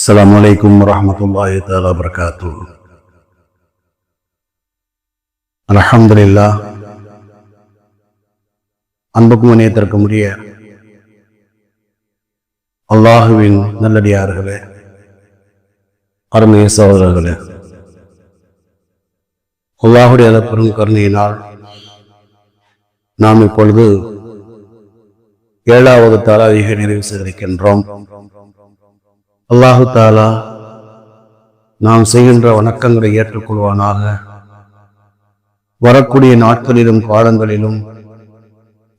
அஸ்ஸலாமு அலைக்கும் வரஹ்மத்துல்லாஹி தஆலா வபரகாத்துஹு. அல்ஹம்துலில்லாஹ். அன்புக்கும் இணையத்திற்கும் உரிய அல்லாஹுவின் நல்லடியார்களே, அருமைய சகோதரர்களே, அல்லாஹுடைய பெரும் கருணையினால் நாம் இப்பொழுது 7வது தராவீஹை நிறைவு செய்திருக்கின்றோம். அல்லாஹு தாலா நாம் செய்கின்ற வணக்கங்களை ஏற்றுக்கொள்வானாக. வரக்கூடிய நாட்களிலும் காலங்களிலும்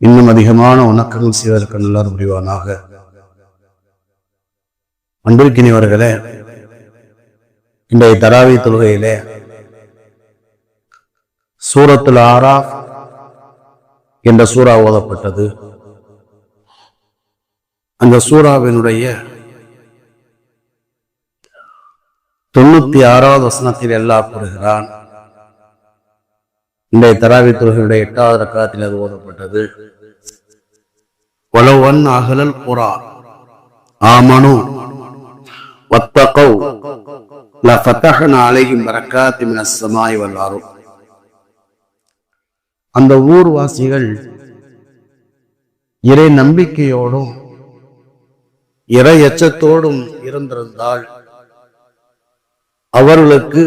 இன்னும் அதிகமான வணக்கங்கள் செய்வதற்கு நல்லது புரிவானாக. அன்பிற்கினியவர்களே, இன்றைய தராவி தொழுகையிலே சூரத்துல் ஆராஃப் என்ற சூரா ஓதப்பட்டது. அந்த சூராவினுடைய 96வது வசனத்தில் அல்லாஹ் கூறுகிறான். இன்றைய தராவி தொழுகையுடைய 8வது ரக்காத்தில் அது ஓதப்பட்டது. வலவன் அகலல் குர்ஆன் ஆமனு வத்தகௌ லஃபதஹ்னா அலைஹிம் பரக்காத்தின் மினஸ் ஸமாஇ வல் அர்த். அந்த ஊர்வாசிகள் இறை நம்பிக்கையோடும் இறை எச்சத்தோடும் இருந்திருந்தால் அவர்களுக்கு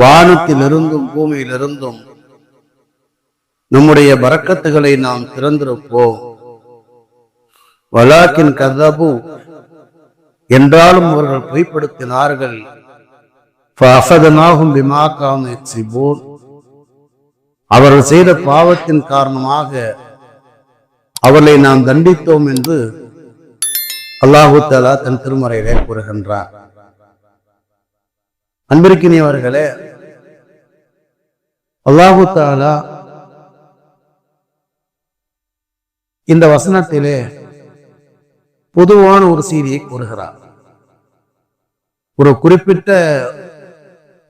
வானத்திலிருந்தும் பூமியிலிருந்தும் நம்முடைய பரக்கத்துகளை நாம் திறந்திருப்போம். வலாக்கின் கதபு என்றாலும் அவர்கள் பொய்ப்படுத்தினார்கள். அவர்கள் செய்த பாவத்தின் காரணமாக அவர்களை நாம் தண்டித்தோம் என்று அல்லாஹு தஆலா தன் திருமறையிலே கூறுகின்றார். அன்பிற்கினியவர்களே, அல்லாஹு தஆலா இந்த வசனத்திலே பொதுவான ஒரு செய்தியை கூறுகிறார். ஒரு குறிப்பிட்ட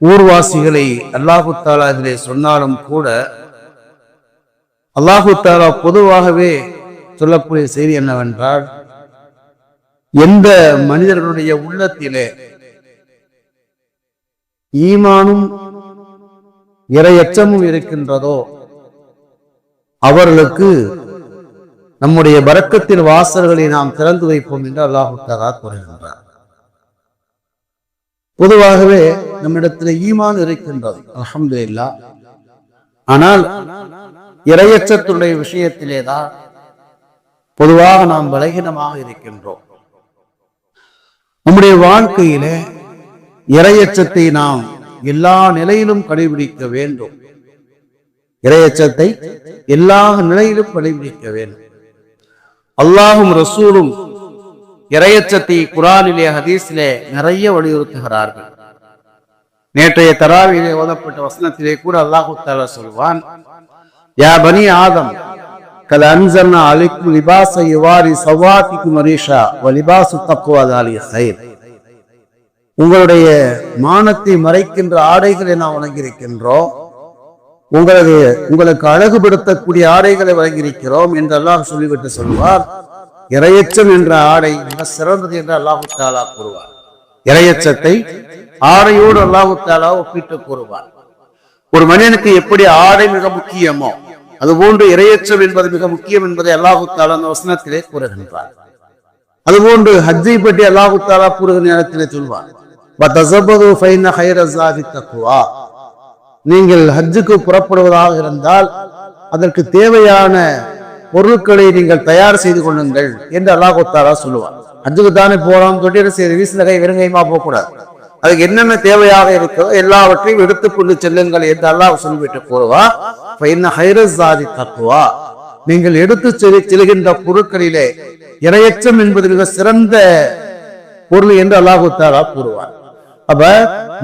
ஊர்வாசிகளை அல்லாஹு தஆலா இதிலே சொன்னாலும் கூட அல்லாஹு தஆலா பொதுவாகவே சொல்லக்கூடிய செய்தி என்னவென்றால், எந்த மனிதர்களுடைய உள்ளத்திலே ஈமானும் இறையச்சமும் இருக்கின்றதோ அவர்களுக்கு நம்முடைய பரக்கத்தின் வாசல்களை நாம் திறந்து வைப்போம் என்று அல்லாஹு தஆலா கூறுகின்றார். பொதுவாகவே நம்மிடத்தில் ஈமான் இருக்கின்றது, அல்ஹம்துலில்லாஹ். ஆனால் இறையச்சத்துடைய விஷயத்திலேதான் பொதுவாக நாம் பலகீனமாக இருக்கின்றோம். நம்முடைய வாழ்க்கையிலே இறையச்சத்தை நாம் எல்லா நிலையிலும் கடைபிடிக்க வேண்டும். இறையச்சத்தை எல்லா நிலையிலும் கடைபிடிக்க வேண்டும். அல்லாஹும் ரசூலும் இறையச்சத்தை குர்ஆனிலே ஹதீஸிலே நிறைய வலியுறுத்துகிறார்கள். நேற்றைய தராவிலே ஓதப்பட்ட வசனத்திலே கூட அல்லாஹு தஆலா சொல்வான், யா பனி ஆதம் கல் அன்ஸல்னா அலைக்கும் லிபாஸ யுவாரி சவாத்திக்கும் மரீஷா வ லிபாசு தக்வா தாலிக கைர். உங்களுடைய மானத்தை மறைக்கின்ற ஆடைகளை நாம் வழங்கியிருக்கின்றோம், உங்களுக்கு அழகுபடுத்தக்கூடிய ஆடைகளை வழங்கியிருக்கிறோம் என்று அல்லாஹ் சொல்லிவிட்டு சொல்வார், இறையச்சம் என்ற ஆடை மிக சிறந்தது என்று அல்லாஹு தஆலா கூறுவார். இறையச்சத்தை ஆடையோடு அல்லாஹு தஆலா ஒப்பிட்டு கூறுவார். ஒரு மனிதனுக்கு எப்படி ஆடை மிக முக்கியமோ அதுபோன்று இறையச்சம் என்பது மிக முக்கியம் என்பதை அல்லாஹு தஆலா அந்த வசனத்திலே கூறுகின்றார். அதுபோன்று ஹஜ்ஜை பற்றி அல்லாஹு தஆலா கூறுகிற நேரத்திலே சொல்வார், நீங்கள் ஹஜ்ஜுக்கு புறப்படுவதாக இருந்தால் அதற்கு தேவையான பொருட்களை நீங்கள் தயார் செய்து கொள்ளுங்கள் என்று அல்லாஹு தஆலா சொல்லுவார். ஹஜ்ஜுக்கு தானே போறோம் தொட்டிட்டு வீசின கை வெறுங்கையுமா போகக்கூடாது. அதுக்கு என்னென்ன தேவையாக இருக்கோ எல்லாவற்றையும் எடுத்துக்கொண்டு செல்லுங்கள் என்று அல்லாஹ் சொல்லிவிட்டு கூறுவார். நீங்கள் எடுத்து செல்கின்ற பொருட்களிலே இறையச்சம் என்பது மிக சிறந்த பொருள் என்று அல்லாஹு தஆலா கூறுவார். அப்ப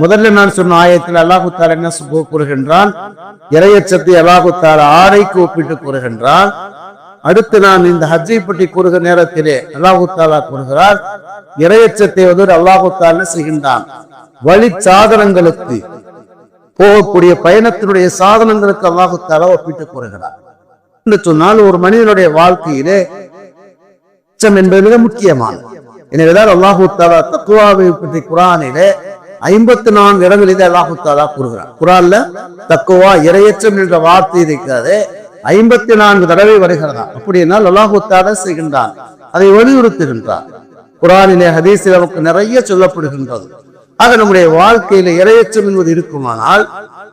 முதல்ல நான் சொன்ன ஆயத்தில் அல்லாஹு தஆலா என்ன கூறுகின்றான்? இறையச்சத்தை அல்லாஹு தஆலா ஆடைக்கு ஒப்பிட்டு கூறுகின்றான். அடுத்து நான் இந்த ஹஜ்ஜை பற்றி கூறுகிற நேரத்திலே அல்லாஹு தஆலா கூறுகிறார், இறையச்சத்தை அல்லாஹு தஆலா செய்கின்றான் வழி சாதனங்களுக்கு, போகக்கூடிய பயணத்தினுடைய சாதனங்களுக்கு அல்லாஹு தஆலா ஒப்பிட்டு கூறுகிறார் என்று சொன்னால், ஒரு மனிதனுடைய வாழ்க்கையிலே என்பது மிக முக்கியமானது. எனவேதான் அல்லாஹு தஆலா தக்வாவை பற்றி குர்ஆனிலே 54 இடங்களில் அல்லாஹு தஆலா கூறுகிறார். குர்ஆன்ல தக்வா இறையச்சம் என்ற வார்த்தை இருக்கிறது 54 தடவை வருகிறதா. அப்படினால் அல்லாஹு தஆலா செய்கின்றான், அதை வலியுறுத்துகின்றான். குர்ஆனிலே ஹதீஸில் நமக்கு நிறைய சொல்லப்படுகின்றது. ஆக நம்முடைய வாழ்க்கையில இறையச்சம் என்பது இருக்குமானால்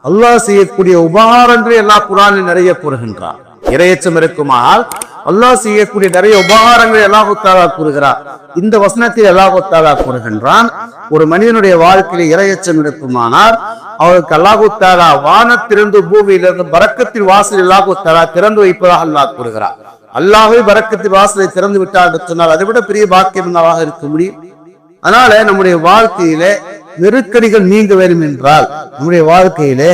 அல்லாஹ் செய்யக்கூடிய உபகாரங்களை எல்லாம் குர்ஆனில் நிறைய கூறுகின்றான். இறையச்சம் இருக்குமானால் அல்லாஹ் செய்யக்கூடிய நிறைய உபகாரங்களை அல்லாஹு தஆலா கூறுகிறார். இந்த வசனத்தில் அல்லாஹு தஆலா கூறுகின்றான், ஒரு மனிதனுடைய வாழ்க்கையில இறையச்சம் இருக்குமானால் அவருக்கு அல்லாஹு தஆலா வானத்திலிருந்து பூமியிலிருந்து பரக்கத்தின் வாசல் அல்லாஹு தஆலா திறந்து வைப்பதாக அல்லாஹ் கூறுகிறார். அல்லாஹ்வே பரக்கத்தின் வாசலை திறந்து விட்டார் என்று சொன்னால் அதை விட பெரிய பாக்கியம் என்னவாக இருக்க முடியும்? அதனால நம்முடைய வாழ்க்கையில நெருக்கடிகள் நீங்க வேண்டும் என்றால், நம்முடைய வாழ்க்கையிலே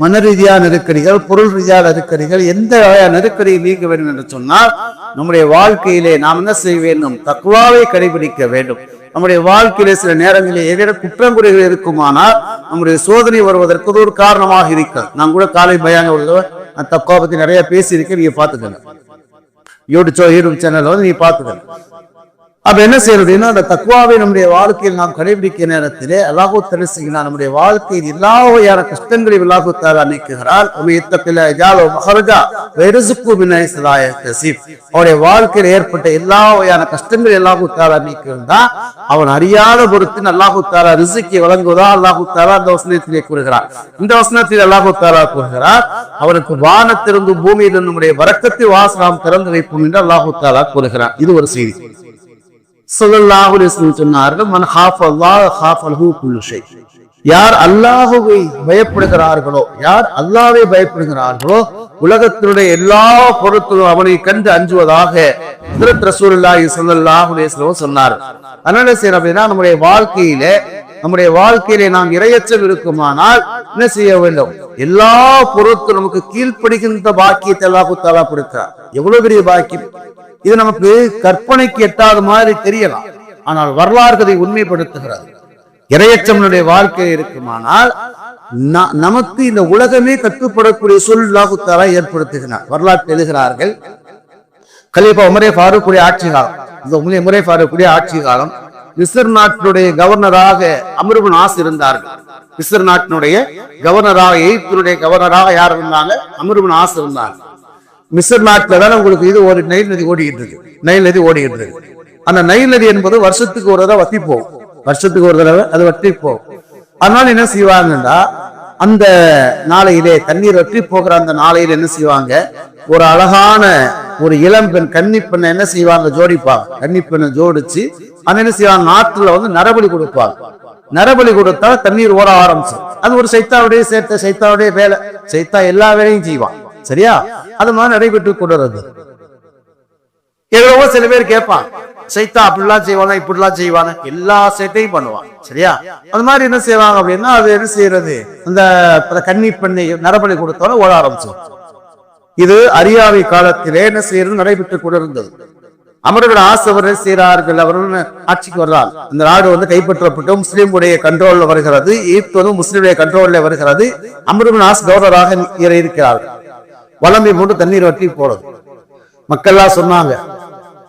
மன ரீதியான நெருக்கடிகள், பொருள் ரீதியான நெருக்கடிகள், எந்த நெருக்கடிகள் நீங்க வேண்டும் என்று சொன்னால் நம்முடைய வாழ்க்கையிலே நாம் என்ன செய்ய வேண்டும்? தக்வாவை கடைபிடிக்க வேண்டும். நம்முடைய வாழ்க்கையிலே சில நேரங்களில் ஏதேனும் குற்றங்குறைகள் இருக்குமானால் நம்முடைய சோதனை வருவதற்கு ஒரு காரணமாக இருக்கிறது. நான் கூட காலை பயான் தக்வா பத்தி நிறைய பேசியிருக்கேன், நீங்க பாத்துக்கங்க. யூடியூப் சேனல் வந்து நீங்க பாத்துக்கங்க. அப்ப என்ன செய்யறதுன்னா, அந்த தக்வாவை நம்முடைய வாழ்க்கையில் நாம் கடைபிடிக்க நேரத்திலே அல்லாஹு தஆலா செய்கிறார், நம்முடைய வாழ்க்கையில் எல்லா வகையான கஷ்டங்களை அல்லாஹு தஆலா நீக்குகிறார். அவருடைய வாழ்க்கையில் ஏற்பட்ட எல்லா வகையான கஷ்டங்களை அல்லாஹு தஆலா நீக்குகிறதா, அவன் அறியாத பொறுத்து அல்லாஹு தஆலா ரிஸ்கை வழங்குவதா அல்லாஹு தஆலா அந்த வசனத்திலே கூறுகிறார். இந்த வசனத்தில் அல்லாஹு தஆலா கூறுகிறார், அவனுக்கு வானத்திலிருந்து பூமியிலிருந்து நம்முடைய பரக்கத்தை வாசலாம் திறந்து வைப்போம் என்று அல்லாஹு தஆலா கூறுகிறார். இது ஒரு செய்தி. ஸல்லல்லாஹு அலைஹி வஸல்லம் சொன்னார்கள், மன் ஹாஃபல்லாஹ ஹாஃபலஹு குல்லு ஷை. யார் அல்லாஹ்வை பயப்படுகிறார்களோ, யார் அல்லாஹ்வை பயப்படுகிறார்களோ, உலகத்தினுடைய எல்லா பொருட்களும் அவனை கண்டு அஞ்சுவதாக ஹஜ்ரத் ரசூலுல்லாஹி ஸல்லல்லாஹு அலைஹி வஸல்லம் சொன்னார். அதனால சரி, அப்படின்னா நம்முடைய வாழ்க்கையிலே நாம் இறையச்சம் இருக்குமானால் என்ன செய்ய வேண்டும்? எல்லா பொருட்களும் நமக்கு கீழ்ப்படுகின்ற பாக்கியத்தை அல்லாஹ் தஆலா கொடுக்கிறார். எவ்வளவு பெரிய பாக்கியம்! இது நமக்கு கற்பனைக்கு எட்டாத மாதிரி தெரியலாம், ஆனால் வரலாறு அதை உண்மைப்படுத்துகிறது. இறையச்சமனுடைய வாழ்க்கை இருக்குமானால் நமக்கு இந்த உலகமே கட்டுப்படக்கூடிய சூழல் அல்லாஹ் தஆலா ஏற்படுத்துகிறார். வரலாற்று எழுதுகிறார்கள், கலீஃபா உமரே ஃபாரூக்குடைய ஆட்சி காலம், இந்த உமரே ஃபாரூக்குடைய ஆட்சி காலம், மிஸ்ர் நாட்டினுடைய கவர்னராக அம்ர் இப்னு ஆஸ் இருந்தார்கள். மிஸ்ர் நாட்டினுடைய கவர்னராக, எகிப்தினுடைய கவர்னராக யார் இருந்தாங்க? அம்ர் இப்னு ஆஸ் இருந்தாங்க. மிஸ்ர் நாட்டில தான் உங்களுக்கு இது ஒரு நைல் நதி ஓடிக்கிட்டு இருக்கு. நைல் நதி ஓடிக்கிட்டு இருக்கு. அந்த நைல் நதி என்பது வருஷத்துக்கு ஒரு தடவை வத்தி போகும். வருஷத்துக்கு ஒரு தடவை அது வற்றி போகும். அதனால என்ன செய்வாங்கன்னா, அந்த நாளையிலே தண்ணீர் வற்றி போகிற அந்த நாளையில என்ன செய்வாங்க? ஒரு அழகான ஒரு இளம் பெண் கன்னி பெண்ணை என்ன செய்வாங்க? ஜோடிப்பாங்க. கன்னி பெண்ணை ஜோடிச்சு அந்த என்ன செய்வாங்க? நாட்டுல வந்து நரபலி கொடுப்பாங்க. நரபலி கொடுத்தா தண்ணீர் ஓட ஆரம்பிச்சு. அது ஒரு சைத்தாவுடைய வேலை. சைத்தா எல்லா வேலையும் செய்வான். சரியா? அது மாதிரி நடைபெற்று கொண்டுறது. எவ்வளவோ சில பேர் கேட்பான், சைத்தா அப்படிலாம் செய்வானா, இப்படிலாம் செய்வானா, எல்லா சேட்டையும் பண்ணுவான். சரியா? அது மாதிரி என்ன செய்வாங்க அப்படின்னா, அது என்ன செய்யறது? அந்த கன்னி பெண்ணை நரபலி கொடுத்தோட ஓட ஆரம்பிச்சு. இது அறியாமை காலத்திலே என்ன செய்யறது? நடைபெற்று கொண்டிருந்தது. அம்ர் இப்னு ஆஸ் அவர்கள் செய்கிறார்கள், அவர்கள் ஆட்சிக்கு வர்றால் இந்த நாடு வந்து கைப்பற்றப்பட்டு முஸ்லீமுடைய கண்ட்ரோல்ல வருகிறது. ஈப்த் வந்து முஸ்லீமுடைய கண்ட்ரோல்ல வருகிறது. அம்ர் இப்னு ஆஸ் கவர்னராக இருக்கிறார்கள். வளமை போட்டு தண்ணீர் வற்றி போடுது. மக்கள்லாம் சொன்னாங்க,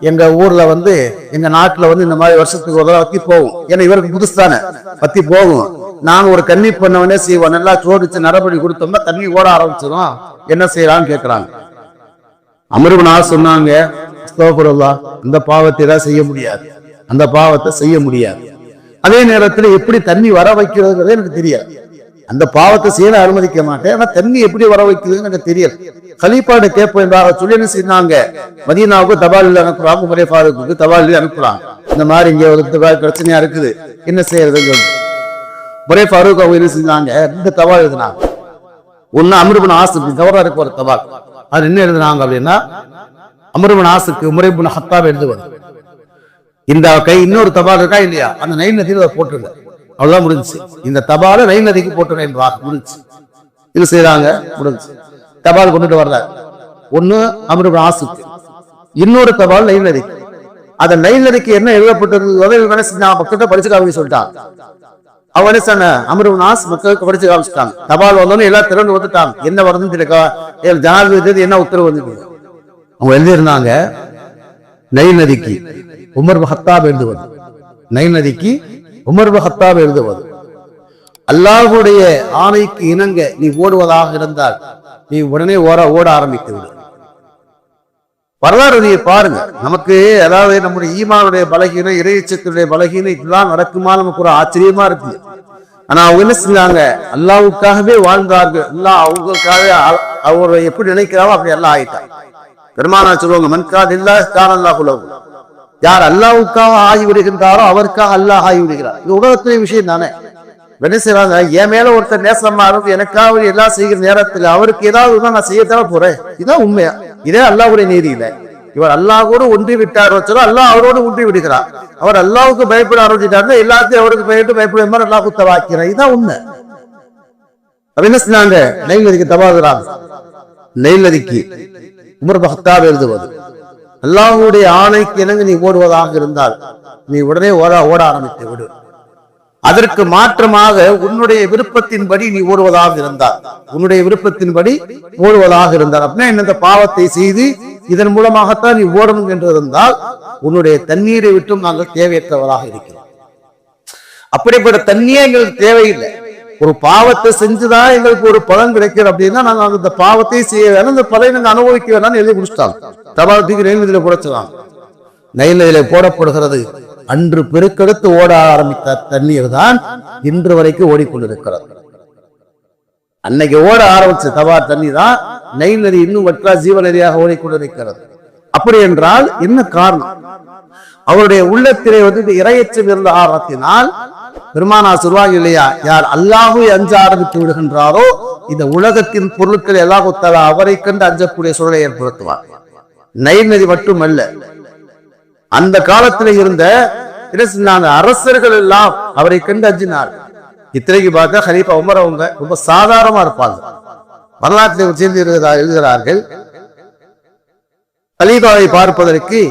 எங்க ஊர்ல வந்து எங்க நாட்டுல வந்து இந்த மாதிரி வருஷத்துக்கு ஒரு வத்தி போகும். ஏன்னா இவருக்கு புதுசுதானே, வத்தி போகும். நாங்க ஒரு கன்னி பண்ணவனே செய்வோம், நல்லா சோடிச்சு நரபடி கொடுத்தோம்னா தண்ணி ஓட ஆரம்பிச்சிடும், என்ன செய்யலாம்னு கேட்கிறாங்க. அம்ர் இப்னு ஆஸ் சொன்னாங்க, அஸ்தக்ஃபிருல்லாஹ், இந்த பாவத்தை தான் செய்ய முடியாது, அந்த பாவத்தை செய்ய முடியாது. அதே நேரத்துல எப்படி தண்ணி வர வைக்கிறதுங்கிறது எனக்கு தெரியாது. அந்த பாவத்தை செய்ய அனுமதிக்க மாட்டேன், ஆனா தண்ணி எப்படி வர வைக்கிறதுன்னு எனக்கு தெரியல. கலீஃபாட்ட கேட்போம் என்றாக சொல்லி என்ன செய்தாங்க? மதீனாவுக்கு தபாலில் அனுப்புறாங்க. உமரே ஃபாரூக்குக்கு தபாலில் அனுப்புறாங்க. இந்த மாதிரி இங்க ஒரு பிரச்சனையா இருக்குது, என்ன செய்யறதுன்னு சொல்லி உமரே ஃபாரூக் அவங்க என்ன செஞ்சாங்க? 2 தபால் எழுதினாங்க. ஒன்னு அம்ர் இப்னு ஆஸுக்கு கவர்னருக்கு ஒரு தபால். அது என்ன எழுதினாங்க அப்படின்னா, அம்ர் இப்னு ஆஸுக்கு உமர் இப்னு ஹத்தாப் எழுதுவது. இந்த கை இன்னொரு தபால் இருக்கா இல்லையா, அந்த நைல் நதியில போட்டுருங்க, அவ்வளவுதான் முடிஞ்சு. இந்த தபால நைல் நதிக்கு போட்டுறேன் முடிஞ்சு. இது செய்யறாங்க, முடிஞ்சு. தபால் கொண்டுட்டு வர்றாரு. ஒண்ணு அம்ர் இப்னு ஆஸுக்கு, இன்னொரு தபால் நைல் நதிக்கு. அந்த நைல் நதிக்கு என்ன எழுதப்பட்டிருந்தது மக்கள்கிட்ட படிச்சு காமிக்க சொல்லிட்டாங்க. அவங்க என்ன சொன்ன, அம்ர் இப்னு ஆஸ் மக்களுக்கு படிச்சு காமிச்சிட்டாங்க. தபால் வந்தோன்னு எல்லாம் திறந்து வந்துட்டாங்க. என்ன வருதுன்னு தெரியல, ஜனாதிபதி என்ன உத்தரவு வந்து அவங்க எழுதியிருந்தாங்க, நைல் நதிக்கு உமர் இப்னு ஹத்தாப் எழுதுவது, நைல் நதிக்கு உமர் பின் கத்தாப் எழுதுவது, அல்லாஹ்வுடைய ஆணைக்கு இணங்க நீ ஓடுவதாக இருந்தால் நீ உடனே ஓட ஆரம்பித்து விடு. வரலாறு நீ பாருங்க. நமக்கு அதாவது நம்முடைய ஈமானுடைய பலகீனம், இறைச்சத்துடைய பலகீனம் இதெல்லாம் நடக்குமா நமக்கு ஒரு ஆச்சரியமா இருக்கு. ஆனா அவங்க என்ன செஞ்சாங்க, அல்லாஹ்வுக்காகவே வாழ்ந்தார்கள். அல்லாஹ் அவங்களுக்காக அவரை எப்படி நினைக்கிறாவோ அப்படி எல்லாம் ஆயிட்டாங்க. பெருமானார் சொல்லுவாங்க, மன்கான் இல்லா கான் அல்லாஹ் உலகு, யார் அல்லாஹ்வுக்காக ஆகி விடுகின்றாரோ அவருக்காக அல்லாஹ் ஆகி விடுகிறார். இது உலகத்துடைய விஷயம் தானே. என்ன செய்வாங்க, என் மேல ஒருத்தர் நேசமா இருந்து எனக்காக எல்லாம் செய்கிற நேரத்துல அவருக்கு ஏதாவது நான் செய்யத்தானே போறேன். இதுதான் உண்மையா, இதே அல்லாஹ்வுடைய நீதி இல்லை. இவர் அல்லாஹ்வோடு ஒன்றி விட்டார், அல்லாஹ் அவரோடு ஒன்றி விடுகிறார். அவர் அல்லாஹ்வுக்கு பயப்பட ஆரம்பிச்சுட்டாருன்னா எல்லாத்தையும் அவருக்கு பயப்பட மாதிரி அல்லாஹ் குத்தவாக்கிறார். இதுதான் உண்மை. அப்ப என்ன செஞ்சாங்க, நைல் நதிக்கு தபாதுறாங்க. நைல் நதிக்கு உமர் பின் கத்தாப் எழுதுவது, அல்லாஹ்வுடைய ஆணைக்கு இணங்க நீ ஓடுவதாக இருந்தால் நீ உடனே ஓட ஆரம்பித்து விடு. அதற்கு மாற்றமாக உன்னுடைய விருப்பத்தின்படி நீ ஓடுவதாக இருந்தால், உன்னுடைய விருப்பத்தின்படி ஓடுவதாக இருந்தால் அப்படின்னா இந்த பாவத்தை செய்து இதன் மூலமாகத்தான் நீ ஓடணும் என்று இருந்தால் உன்னுடைய தண்ணீரை விட்டும் நாங்கள் தேவையற்றவராக இருக்கிறோம். அப்படிப்பட்ட தண்ணியே எங்களுக்கு தேவையில்லை. ஒரு பாவத்தை செஞ்சுதான் எங்களுக்கு ஒரு பலன் கிடைக்கிறது அப்படின்னா நாங்கள் அந்த பாவத்தை செய்ய வேணும், அந்த பலனை நாங்கள் அனுபவிக்க வேணாம்னு எழுதி முடிச்சிட்டாங்க. தபாத்துக்கு நெல் நதியில புடைச்சுவாங்க. நெல் நதியில போடப்படுகிறது. அன்று பெருக்கெடுத்து ஓட ஆரம்பித்த தண்ணீர் தான் இன்று வரைக்கும் ஓடிக்கொண்டிருக்கிறது. அன்னைக்கு ஓட ஆரம்பிச்ச தபார் தண்ணி தான் நைல் நதி இன்னும் வற்றா ஜீவ நதியாக ஓடிக்கொண்டிருக்கிறது. அப்படி என்றால் என்ன காரணம்? அவருடைய உள்ளத்திலே இரையச்சம் இருந்த ஆரத்தினால் பெருமானார் சொல்வாங்க இல்லையா, யார் அல்லாஹ்வை அஞ்ச ஆரம்பித்து விடுகின்றாரோ இந்த உலகத்தின் பொருட்கள் அல்லாஹ் தஆலா அவரை கண்டு அஞ்சக்கூடிய சூழலை ஏற்படுத்துவார். நைல் நதி மட்டுமல்ல, அந்த காலத்துல இருந்த அரசர்கள் எல்லாம் அவரை கண்டு அஞ்சினார். இத்தனைக்கு பார்த்தா கலீஃபா உமர் அவங்க ரொம்ப சாதாரணமா இருப்பாங்க. வரலாற்றில் சேர்ந்து எழுதுகிறார்கள், கலீஃபாவை பார்ப்பதற்கு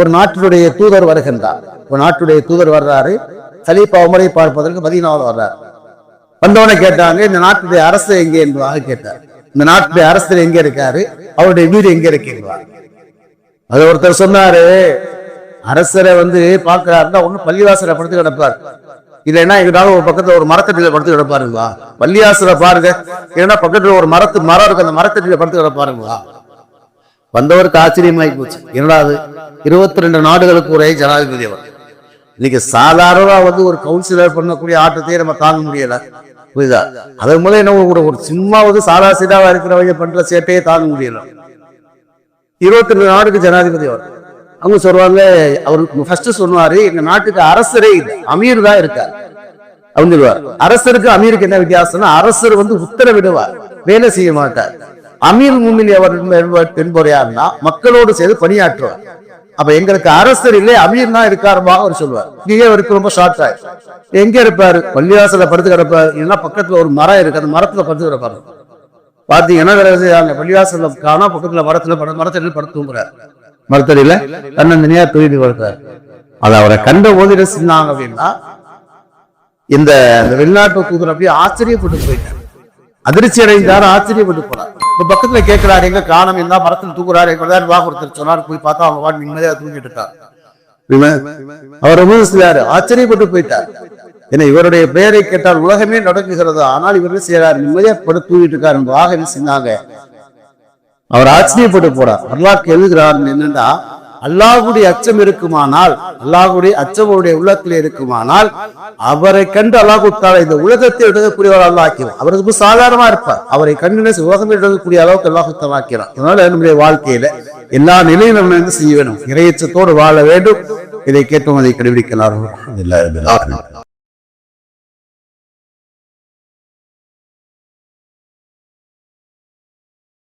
ஒரு நாட்டினுடைய தூதர் வருகின்றார். ஒரு நாட்டுடைய தூதர் வர்றாரு, கலீஃபா உமரை பார்ப்பதற்கு மதீனாவில் வர்றார். வந்தவனை கேட்டாங்க, இந்த நாட்டுடைய அரசு எங்கே என்பதாக கேட்டார். இந்த நாட்டுடைய அரசர் எங்க இருக்காரு, அவருடைய வீடு எங்க இருக்கின்றார். அது ஒருத்தர் சொன்னாரு, அரசரை பாக்குறாருன்னா ஒண்ணு பள்ளிவாசல படுத்து கிடப்பாரு, இல்லைன்னா எங்கிட்டாலும் ஒரு பக்கத்துல ஒரு மரத்தடியில படுத்து கிடப்பாருங்களா. பள்ளிவாசல பாருங்க, இல்லைன்னா பக்கத்துல ஒரு மரம் இருக்கு, அந்த மரத்தடியில படுத்து கிடப்பாருங்களா. வந்தவருக்கு ஆச்சரியமாயி போச்சு. என்னடாது 22 நாடுகளுக்கு ஒரே ஜனாதிபதி அவர். இன்னைக்கு சாதாரண ஒரு கவுன்சிலர் பண்ணக்கூடிய ஆட்டத்தையே நம்ம தாங்க முடியல, புரியுதா? அதன் மூலம் என்ன ஒரு சும்மா சாதா சீதாவா இருக்கிறவங்க பண்ற சேட்டையே தாங்க முடியல. 22 நாடுக்கு ஜனாதிபதி அவர். அவங்க சொல்லுவாங்க, அவருக்கு ஃபர்ஸ்ட் சொன்னாரு, எங்க நாட்டுக்கு அரசரே இல்லை, அமீர் தான் இருக்கார் அப்படின்னு சொல்லுவார். அரசருக்கு அமீருக்கு என்ன வித்தியாசம்னா, அரசர் உத்தரவிடுவார், வேலை செய்ய மாட்டார். அமீர் முமின் என்பவர் யாருன்னா மக்களோடு சேர்ந்து பணியாற்றுவார். அப்ப எங்களுக்கு அரசர் இல்லை, அமீர் தான் இருக்காருமா அவர் சொல்லுவார். இங்கே அவருக்கு ரொம்ப ஷார்ட் ஆயிடுச்சு. எங்க இருப்பாரு, பள்ளிவாசல படுத்து கிடப்பாரு, இல்லைன்னா பக்கத்துல ஒரு மரம் இருக்கு, அந்த மரத்துல படுத்து கிடப்பாரு. பாத்தீங்கன்னா பள்ளிவாசல காணா பக்கத்துல மரத்தடியில் படுத்து தூங்குறாரு. மரத்தடியில தன்னந்தனியா தூக்கிட்டு கொடுத்தாரு. அது அவரை கண்ட போது என்ன செஞ்சாங்க அப்படின்னா, இந்த வெளிநாட்டு தூதர் அப்படியே ஆச்சரியப்பட்டு போயிட்டார், அதிர்ச்சி அடைந்தார், ஆச்சரியப்பட்டு போனார். இப்ப பக்கத்துல கேட்கிறாரு, எங்க காணம் என்ன மரத்துல தூக்குறாரு, வா கொடுத்துரு சொன்னார். போய் பார்த்தா அவங்க வாடி நிம்மதியா தூங்கிட்டு இருக்காரு. அவர் ஆச்சரியப்பட்டு போயிட்டார். ஏன்னா இவருடைய பெயரை கேட்டால் உலகமே நடக்குகிறது, ஆனால் இவர்கள் செய்யறாரு, நிம்மதியா படுத்து தூங்கிட்டு இருக்காரு என்பதாக என்ன செஞ்சாங்க, அவர் ஆச்சரியப்பட்டு போறார். அல்லாஹ் எழுதுகிறார் என்னன்னா, அல்லாஹ்வுடைய அச்சம் இருக்குமானால், அல்லாஹ்வுடைய அச்சமுடைய உள்ளத்தில் இருக்குமானால் அவரை கண்டு அல்லாஹ் தஆலா இந்த உலகத்தை எழுதக்கூடியவர் அல்லாஹ் ஆக்கிறார். அவருக்கு சாதாரணமா இருப்பார், அவரை கண்டு உலகம் எழுதக்கூடிய அளவுக்கு அல்லாஹ் தஆலா ஆக்கிறார். அதனால நம்முடைய வாழ்க்கையில எல்லா நிலையும் நம்ம என்ன செய்ய வேணும், இறையச்சத்தோடு வாழ வேண்டும். இதை கேட்போம், அதை கடைபிடிக்கலாம்.